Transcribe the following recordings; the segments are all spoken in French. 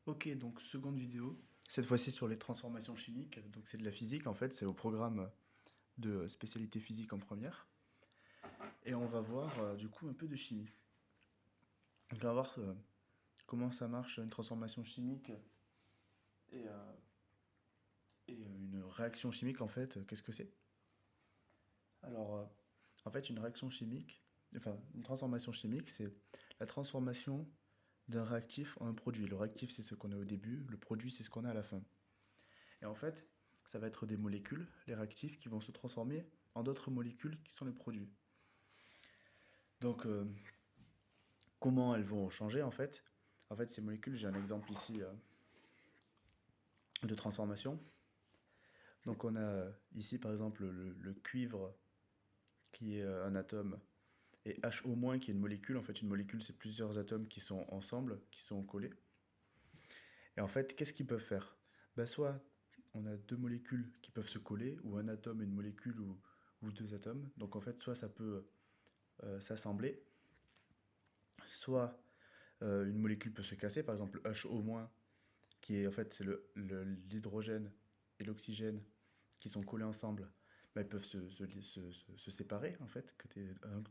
Ok, donc seconde vidéo, cette fois-ci sur les transformations chimiques, donc c'est de la physique en fait, c'est au programme de spécialité physique en première, et on va voir du coup un peu de chimie. On va voir comment ça marche une transformation chimique et, euh, une réaction chimique en fait, qu'est-ce que c'est? Alors en fait une réaction chimique, enfin une transformation chimique c'est la transformation d'un réactif en un produit. Le réactif c'est ce qu'on a au début, le produit c'est ce qu'on a à la fin. Et en fait, ça va être des molécules, les réactifs, qui vont se transformer en d'autres molécules qui sont les produits. Donc, comment elles vont changer en fait? En fait, ces molécules, j'ai un exemple ici de transformation. Donc, on a ici par exemple le cuivre qui est un atome et HO- qui est une molécule. En fait, une molécule, c'est plusieurs atomes qui sont ensemble, qui sont collés. Et en fait, qu'est-ce qu'ils peuvent faire? Ben, soit on a deux molécules qui peuvent se coller, ou un atome et une molécule, ou deux atomes. Donc en fait, soit ça peut s'assembler, soit une molécule peut se casser, par exemple HO-, qui est en fait c'est l'hydrogène et l'oxygène qui sont collés ensemble, bah, ils peuvent se séparer en fait,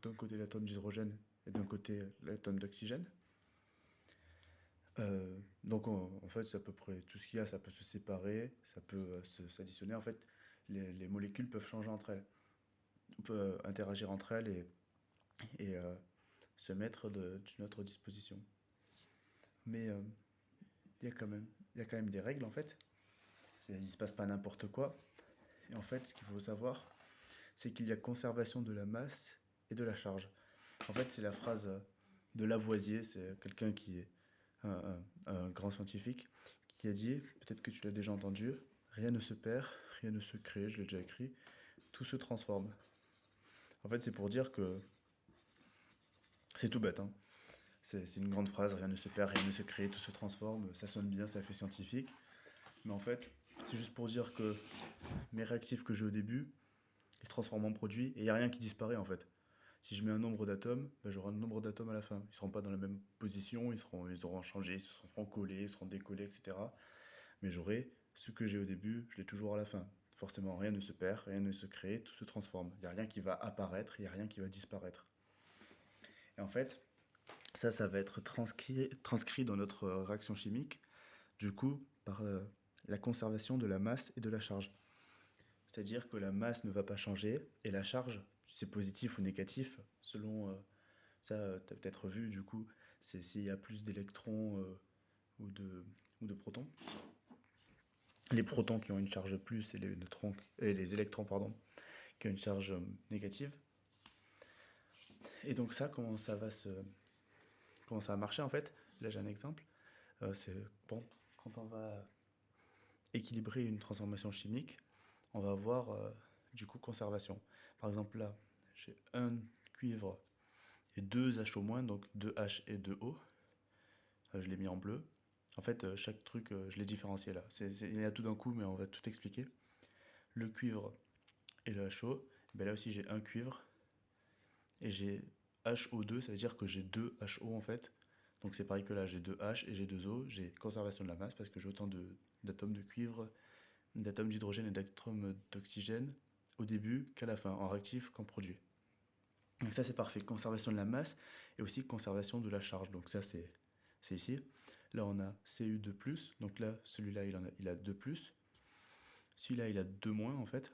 d'un côté l'atome d'hydrogène et d'un côté l'atome d'oxygène. Donc en fait c'est à peu près tout ce qu'il y a, ça peut se séparer, ça peut s'additionner, en fait les molécules peuvent changer entre elles, on peut interagir entre elles et se mettre d'une autre disposition. Mais il y a quand même, il y a quand même des règles en fait. Il ne se passe pas n'importe quoi. Et en fait, ce qu'il faut savoir, c'est qu'il y a conservation de la masse et de la charge. En fait, c'est la phrase de Lavoisier, c'est quelqu'un qui est un grand scientifique, qui a dit, peut-être que tu l'as déjà entendu, rien ne se perd, rien ne se crée, je l'ai déjà écrit, tout se transforme. En fait, c'est pour dire que c'est tout bête, hein. C'est une grande phrase, rien ne se perd, rien ne se crée, tout se transforme, ça sonne bien, ça fait scientifique. Mais en fait, c'est juste pour dire que mes réactifs que j'ai au début, ils se transforment en produits et il n'y a rien qui disparaît en fait. Si je mets un nombre d'atomes, ben, j'aurai un nombre d'atomes à la fin. Ils ne seront pas dans la même position, ils auront changé, ils seront collés, ils seront décollés, etc. Mais j'aurai ce que j'ai au début, je l'ai toujours à la fin. Forcément, rien ne se perd, rien ne se crée, tout se transforme. Il n'y a rien qui va apparaître, il n'y a rien qui va disparaître. Et en fait, ça va être transcrit dans notre réaction chimique, du coup, par la conservation de la masse et de la charge. C'est-à-dire que la masse ne va pas changer et la charge, c'est positif ou négatif, selon ça, tu as peut-être vu du coup, c'est s'il y a plus d'électrons ou ou de protons. Les protons qui ont une charge plus et les électrons pardon, qui ont une charge négative. Et donc ça, comment ça va marcher en fait? Là j'ai un exemple. C'est bon, quand on va équilibrer une transformation chimique, on va avoir du coup conservation. Par exemple là, j'ai un cuivre et deux H-, donc deux H et deux O. Je l'ai mis en bleu. En fait, chaque truc, je l'ai différencié là. Il y a tout d'un coup, mais on va tout expliquer. Le cuivre et le HO, ben là aussi j'ai un cuivre et j'ai HO2, ça veut dire que j'ai deux HO en fait. Donc c'est pareil que là, j'ai deux H et j'ai deux O. J'ai conservation de la masse parce que j'ai autant d'atomes de cuivre, d'atomes d'hydrogène et d'atomes d'oxygène au début qu'à la fin, en réactif qu'en produit. Donc ça c'est parfait, conservation de la masse et aussi conservation de la charge. Donc ça c'est ici. Là on a Cu2+, donc là celui-là il a 2+. Celui-là il a 2- en fait.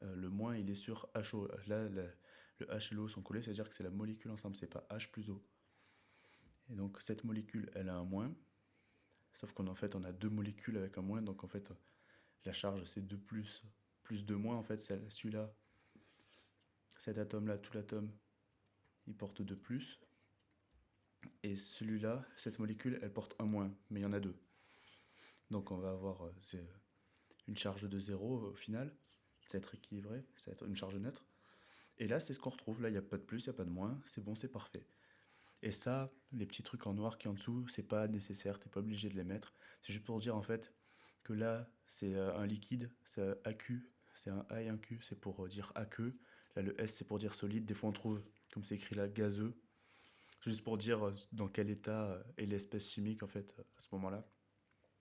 Le moins il est sur HO. Là le H et l'O sont collés, c'est-à-dire que c'est la molécule ensemble, c'est pas H plus O. Et donc cette molécule elle a un moins, sauf qu'en fait on a deux molécules avec un moins, donc en fait la charge c'est 2+, plus 2- en fait, celui-là, cet atome-là, tout l'atome, il porte 2+. Et celui-là, cette molécule, elle porte un moins, mais il y en a deux. Donc on va avoir une charge de 0 au final, ça va être équilibré, ça va être une charge neutre. Et là, c'est ce qu'on retrouve, là, il n'y a pas de plus, il n'y a pas de moins, c'est bon, c'est parfait. Et ça, les petits trucs en noir qui en dessous, c'est pas nécessaire, t'es pas obligé de les mettre. C'est juste pour dire en fait que là, c'est un liquide, c'est un AQ, c'est un A et un Q, c'est pour dire aqueux. Là, le S, c'est pour dire solide. Des fois, on trouve, comme c'est écrit là, gazeux. Juste pour dire dans quel état est l'espèce chimique en fait à ce moment-là.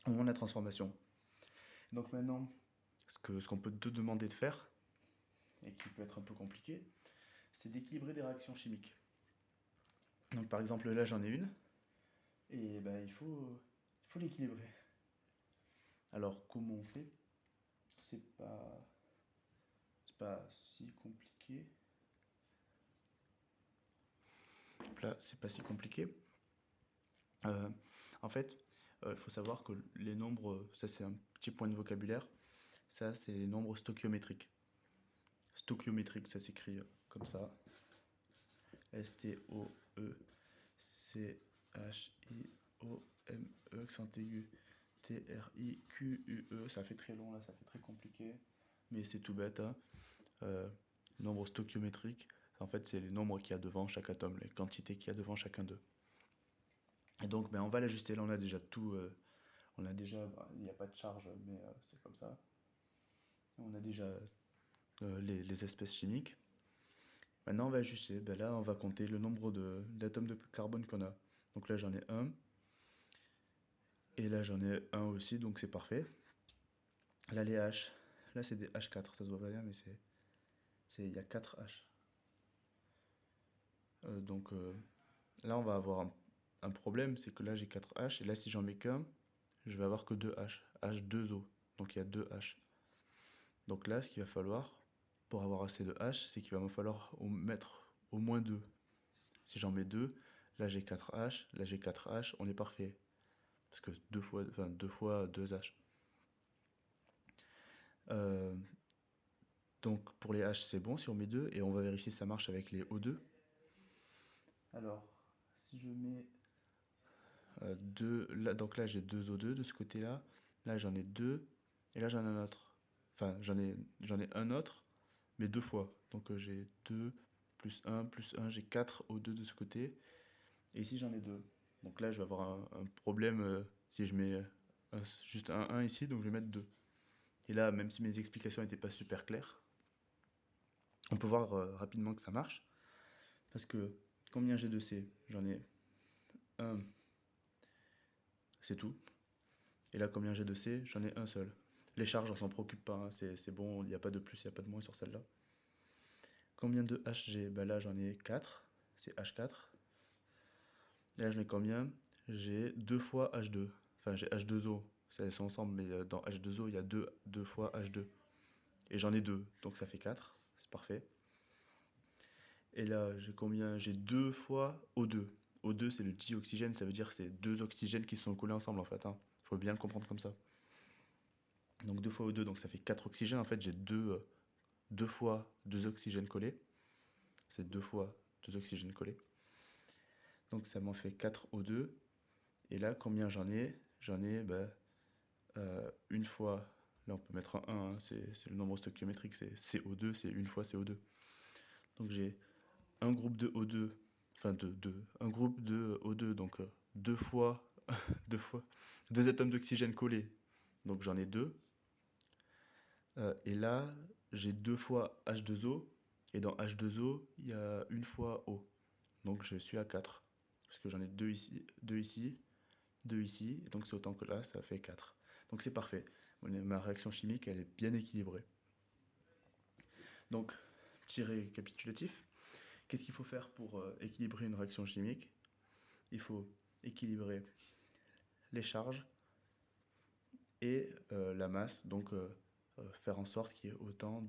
au moment de la transformation. Donc maintenant, ce qu'on peut te demander de faire, et qui peut être un peu compliqué, c'est d'équilibrer des réactions chimiques. Donc par exemple là j'en ai une, et ben, il faut l'équilibrer. Alors comment on fait? C'est pas si compliqué. Là c'est pas si compliqué. Euh, En fait, il faut savoir que les nombres, ça c'est un petit point de vocabulaire, ça c'est les nombres stoichiométriques. Stoichiométrique, ça s'écrit comme ça. S-T-O-E-C-H-I-O-M-E, accent aigu, T-R-I-Q-U-E. Ça fait très long là, ça fait très compliqué, mais c'est tout bête, hein. Euh, Nombre stoichiométrique, en fait c'est les nombres qu'il y a devant chaque atome, les quantités qu'il y a devant chacun d'eux. Et donc ben, on va l'ajuster, là on a déjà tout, on a déjà, il n'y a pas de charge, mais c'est comme ça. On a déjà les espèces chimiques. Maintenant, on va ajuster. Ben là, on va compter le nombre d'atomes de carbone qu'on a. Donc là, j'en ai un. Et là, j'en ai un aussi, donc c'est parfait. Là, les H. Là, c'est des H4. Ça se voit pas bien, mais il y a 4 H. Donc là, on va avoir un problème. C'est que là, j'ai 4 H. Et là, si j'en mets qu'un, je vais avoir que 2 H. H2O. Donc il y a 2 H. Donc là, ce qu'il va falloir, pour avoir assez de H, c'est qu'il va me falloir mettre au moins 2. Si j'en mets 2, là j'ai 4 H, là j'ai 4 H, on est parfait. Parce que 2 fois, enfin 2 fois 2 H. Euh, donc pour les H c'est bon si on met 2 et on va vérifier si ça marche avec les O2. Alors, si je mets 2, là, donc là j'ai 2 O2 de ce côté-là, là j'en ai 2 et là j'en ai un autre. Enfin j'en ai un autre, mais 2 fois. Donc j'ai 2 plus 1, j'ai 4 O2 de ce côté. Et ici j'en ai 2. Donc là je vais avoir un problème si je mets juste un 1 ici, donc je vais mettre 2. Et là, même si mes explications n'étaient pas super claires, on peut voir rapidement que ça marche. Parce que combien j'ai de C? J'en ai un, c'est tout. Et là, combien j'ai de C? J'en ai un seul. Les charges, on s'en préoccupe pas, hein, c'est bon, il n'y a pas de plus, il n'y a pas de moins sur celle-là. Combien de H j'ai? Ben là, j'en ai 4, c'est H4. Et là, j'en ai combien? J'ai 2 fois H2. Enfin, j'ai H2O, ça sont ensemble, mais dans H2O, il y a 2 fois H2. Et j'en ai 2, donc ça fait 4, c'est parfait. Et là, j'ai combien? J'ai 2 fois O2. O2, c'est le dioxygène, ça veut dire que c'est 2 oxygènes qui se sont collés ensemble en fait, hein. Faut bien le comprendre comme ça. Donc 2 fois O2, donc ça fait 4 oxygènes. En fait, j'ai 2 fois 2 oxygènes collés. C'est 2 fois 2 oxygènes collés. Donc ça m'en fait 4 O2. Et là, combien j'en ai? J'en ai une fois, là on peut mettre un 1, hein, c'est le nombre stoichiométrique, c'est CO2, c'est une fois CO2. Donc j'ai un groupe de O2, enfin un groupe de O2, donc 2 fois, 2 fois, 2 atomes d'oxygène collés, donc j'en ai 2. Et là, j'ai 2 fois H2O, et dans H2O, il y a une fois O. Donc je suis à 4, parce que j'en ai 2 ici, 2 ici, 2 ici, et donc c'est autant que là, ça fait 4. Donc c'est parfait. Ma réaction chimique, elle est bien équilibrée. Donc, petit récapitulatif. Qu'est-ce qu'il faut faire pour équilibrer une réaction chimique? Il faut équilibrer les charges et la masse, donc faire en sorte qu'il y ait autant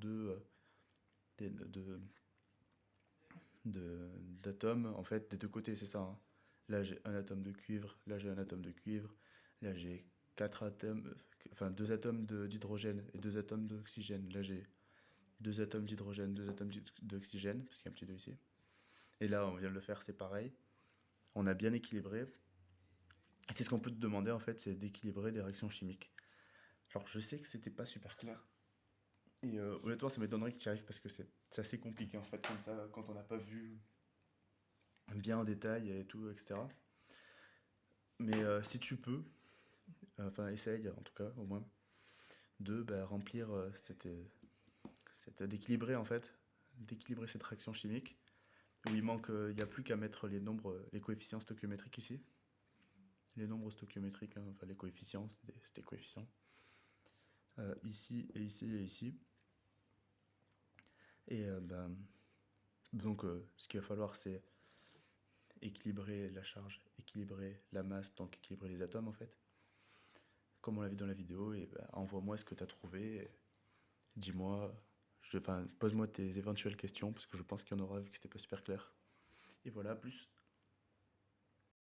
d'atomes en fait des deux côtés, c'est ça, hein. Là j'ai un atome de cuivre, là j'ai un atome de cuivre, là j'ai quatre atomes, enfin deux atomes d'hydrogène et deux atomes d'oxygène. Là j'ai deux atomes d'hydrogène, deux atomes d'oxygène, parce qu'il y a un petit 2 ici. Et là on vient de le faire, c'est pareil. On a bien équilibré. Et c'est ce qu'on peut te demander en fait, c'est d'équilibrer des réactions chimiques. Alors je sais que c'était pas super clair. Et honnêtement, ça m'étonnerait que tu y arrives parce que c'est assez compliqué en fait, comme ça, quand on n'a pas vu bien en détail et tout, etc. Mais si tu peux, enfin essaye en tout cas au moins, de remplir d'équilibrer en fait, d'équilibrer cette réaction chimique, où il manque, il n'y a plus qu'à mettre les nombres, les coefficients stoichiométriques ici. les nombres stoichiométriques, hein, enfin les coefficients, c'est des coefficients. Ici et ici et ici. Et donc ce qu'il va falloir, c'est équilibrer la charge, équilibrer la masse, donc équilibrer les atomes en fait, comme on l'a vu dans la vidéo, et envoie-moi ce que tu as trouvé, dis-moi, pose-moi tes éventuelles questions, parce que je pense qu'il y en aura vu que c'était pas super clair. Et voilà, plus